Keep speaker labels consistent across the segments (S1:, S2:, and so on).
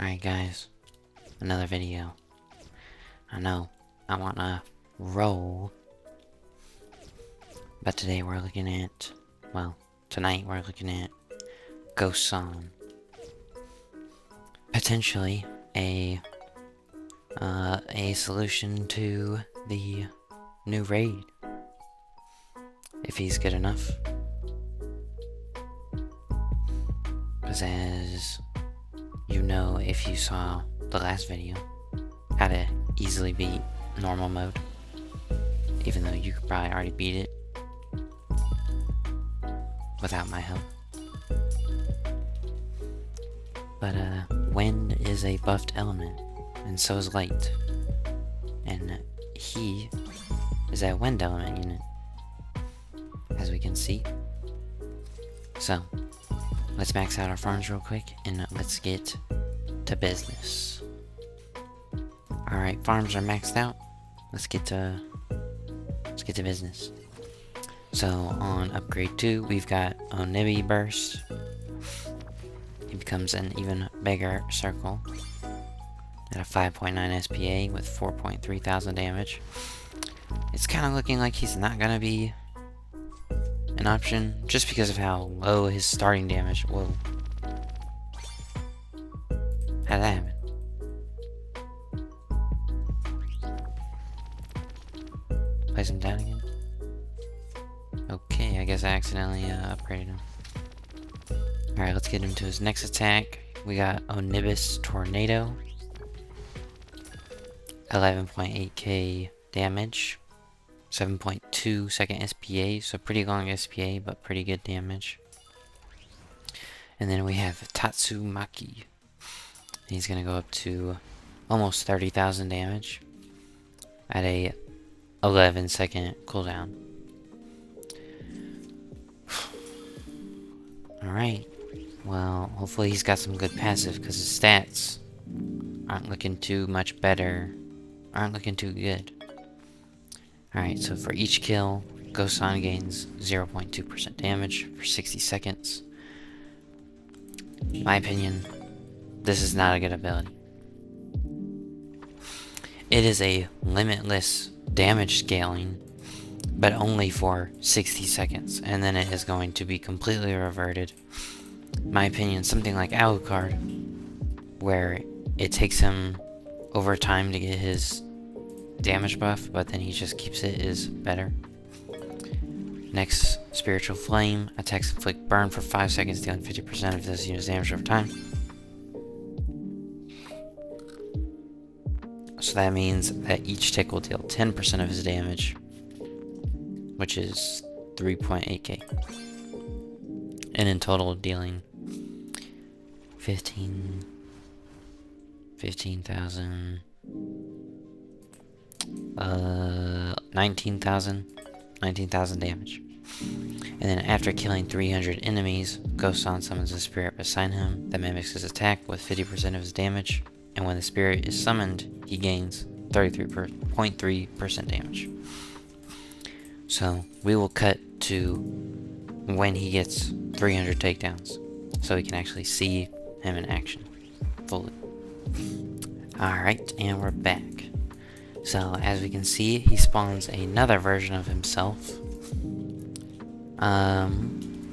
S1: Alright guys, another video. I know, I wanna roll, but today we're looking at, well, tonight we're looking at Ghost Song. Potentially a solution to the new raid, if he's good enough. Because as you know, if you saw the last video, how to easily beat normal mode, even though you could probably already beat it without my help. But wind is a buffed element, and so is light, and he is a wind element unit, as we can see. So let's max out our farms real quick and let's get to business. Alright, farms are maxed out. Let's get to business. So on upgrade 2, we've got Onibi Burst. He becomes an even bigger circle at a 5.9 SPA with 4.3 thousand damage. It's kind of looking like he's not gonna be an option just because of how low his starting damage. Whoa. How'd that happen? Place him down again? Okay, I guess I accidentally upgraded him. Alright, let's get into his next attack. We got Onibus Tornado. 11.8k damage. 7.2 second SPA, so pretty long SPA, but pretty good damage. And then we have Tatsumaki. He's gonna go up to almost 30,000 damage at a 11-second cooldown. Alright, well, hopefully he's got some good passive, because his stats aren't looking too much better, aren't looking too good. Alright, so for each kill, Ghost Song gains 0.2% damage for 60 seconds. In my opinion, this is not a good ability. It is a limitless damage scaling, but only for 60 seconds, and then it is going to be completely reverted. In my opinion, something like Alucard, where it takes him over time to get his damage buff, but then he just keeps it, is better. Next, Spiritual Flame. Attacks inflict burn for 5 seconds, dealing 50% of this unit's damage over time. So that means that each tick will deal 10% of his damage, which is 3.8k. And in total, dealing 19,000 damage. And then after killing 300 enemies, Ghost Song summons a spirit beside him that mimics his attack with 50% of his damage, and when the spirit is summoned, he gains 33.3% damage. So we will cut to when he gets 300 takedowns, so we can actually see him in action fully. Alright, and we're back. So as we can see, he spawns another version of himself.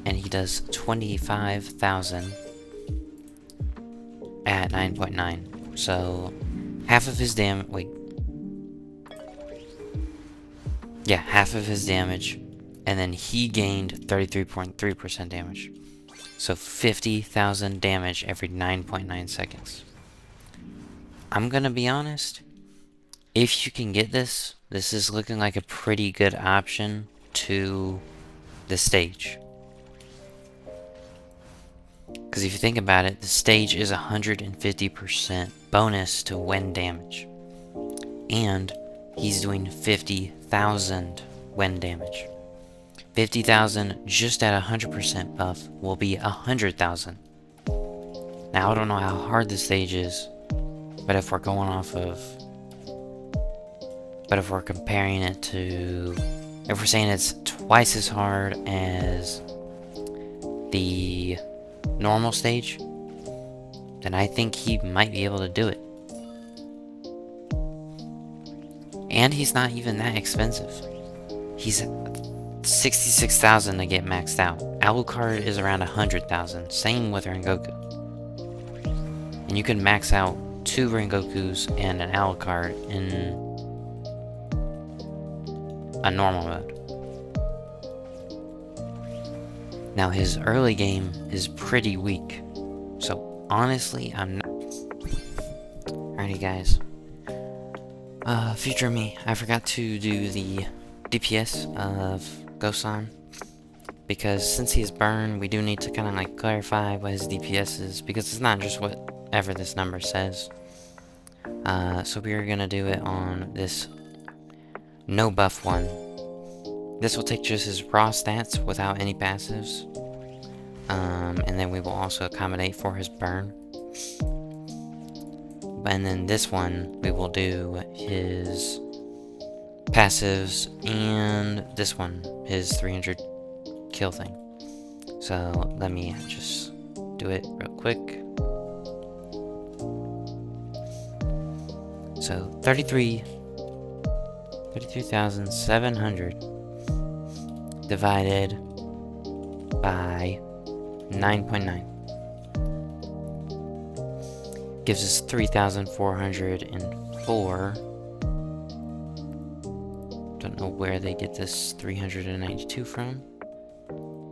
S1: And he does 25,000 at 9.9. So half of his half of his damage, and then he gained 33.3% damage. So 50,000 damage every 9.9 seconds. I'm gonna be honest, if you can get this, this is looking like a pretty good option to the stage. Because if you think about it, the stage is 150% bonus to wind damage. And he's doing 50,000 wind damage. 50,000 just at 100% buff will be 100,000. Now, I don't know how hard the stage is, but if we're going off of... But if we're comparing it to... If we're saying it's twice as hard as the normal stage, then I think he might be able to do it. And he's not even that expensive. He's 66,000 to get maxed out. Alucard is around 100,000. Same with Rengoku. And you can max out 2 Rengokus and an Alucard in a normal mode. Now his early game is pretty weak. So honestly, I'm not... Alrighty guys. Future me, I forgot to do the DPS of Gosan. Because since he's burned, we do need to kind of like clarify what his DPS is. Because it's not just whatever this number says. So we're gonna do it on this no buff one. This will take just his raw stats without any passives. And then we will also accommodate for his burn. And then this one, we will do his passives and this one, his 300 kill thing. So let me just do it real quick. So 33,700 divided by 9.9 gives us 3,404. Don't know where they get this 392 from.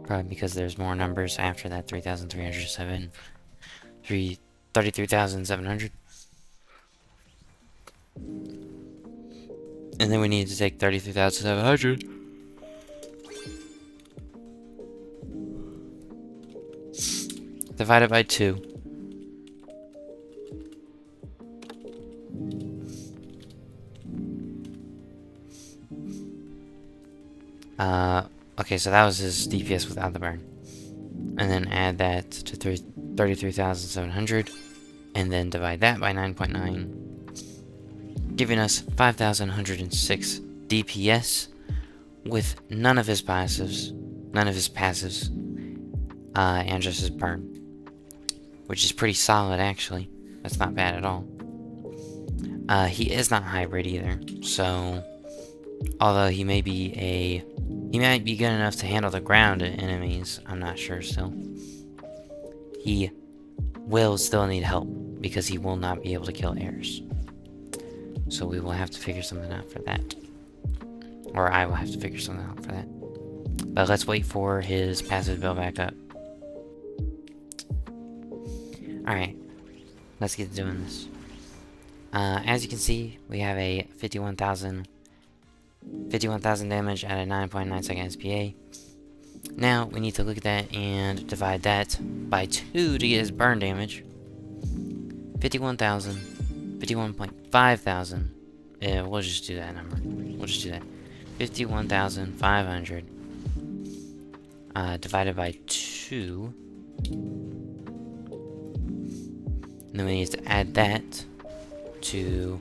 S1: Probably because there's more numbers after that 3,307. 33,700. And then we need to take 33,700 divided by 2. Okay, so that was his DPS without the burn. And then add that to 33,700. And then divide that by 9.9. Giving us 5,106 DPS with none of his passives. And just his burn. Which is pretty solid, actually. That's not bad at all. He is not hybrid either. So, although he might be good enough to handle the ground enemies. I'm not sure still. He will still need help because he will not be able to kill airs. So we will have to figure something out for that. Or I will have to figure something out for that. But let's wait for his passive to build back up. Alright. Let's get doing this. As you can see, we have a 51,000 damage at a 9.9 second SPA. Now, we need to look at that and divide that by 2 to get his burn damage. 51,000, 51.5 thousand. Yeah, we'll just do that number. We'll just do that. 51,500 divided by 2. And then we need to add that to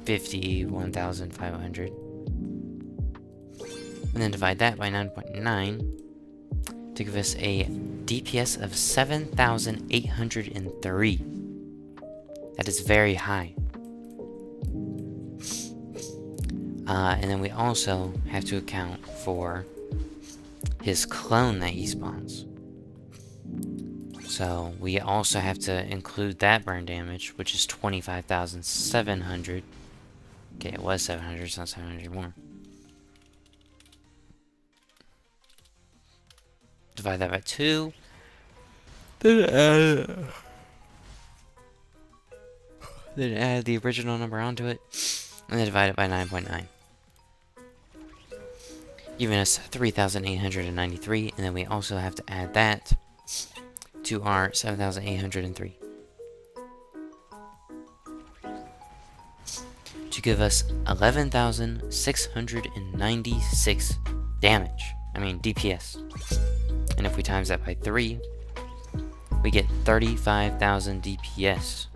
S1: 51,500. And then divide that by 9.9 to give us a DPS of 7,803. That is very high. And then we also have to account for his clone that he spawns. So we also have to include that burn damage, which is 25,700. Okay, it was 700, it's not 700 more. Divide that by 2. Then add the original number onto it. And then divide it by 9.9. Giving us 3,893. And then we also have to add that to our 7,803. To give us 11,696 damage. I mean, DPS. And if we times that by 3, we get 35,000 DPS.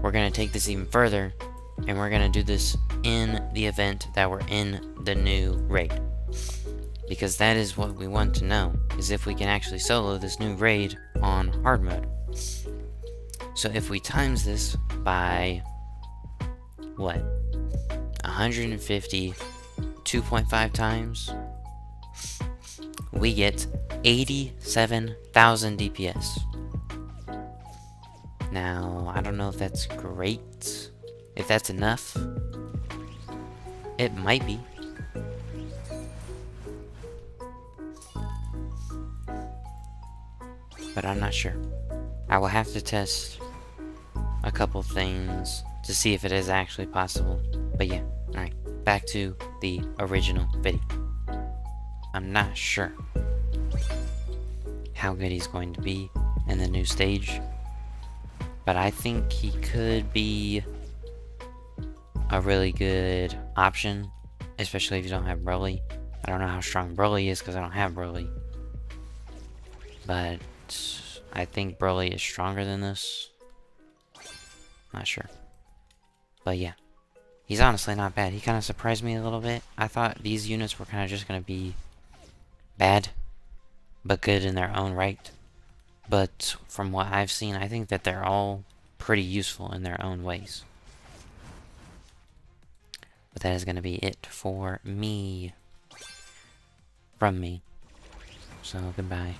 S1: We're going to take this even further, and we're going to do this in the event that we're in the new raid. Because that is what we want to know, is if we can actually solo this new raid on hard mode. So if we times this by, what, 150, 2.5 times, we get 87,000 DPS. Now, I don't know if that's great. If that's enough, it might be. But I'm not sure. I will have to test a couple things to see if it is actually possible. But yeah, alright. Back to the original video. I'm not sure how good he's going to be in the new stage. But I think he could be a really good option, especially if you don't have Broly. I don't know how strong Broly is because I don't have Broly. But I think Broly is stronger than this. Not sure. But yeah. He's honestly not bad. He kind of surprised me a little bit. I thought these units were kind of just going to be bad, but good in their own right. But from what I've seen, I think that they're all pretty useful in their own ways. But that is going to be it for me. From me. So, goodbye.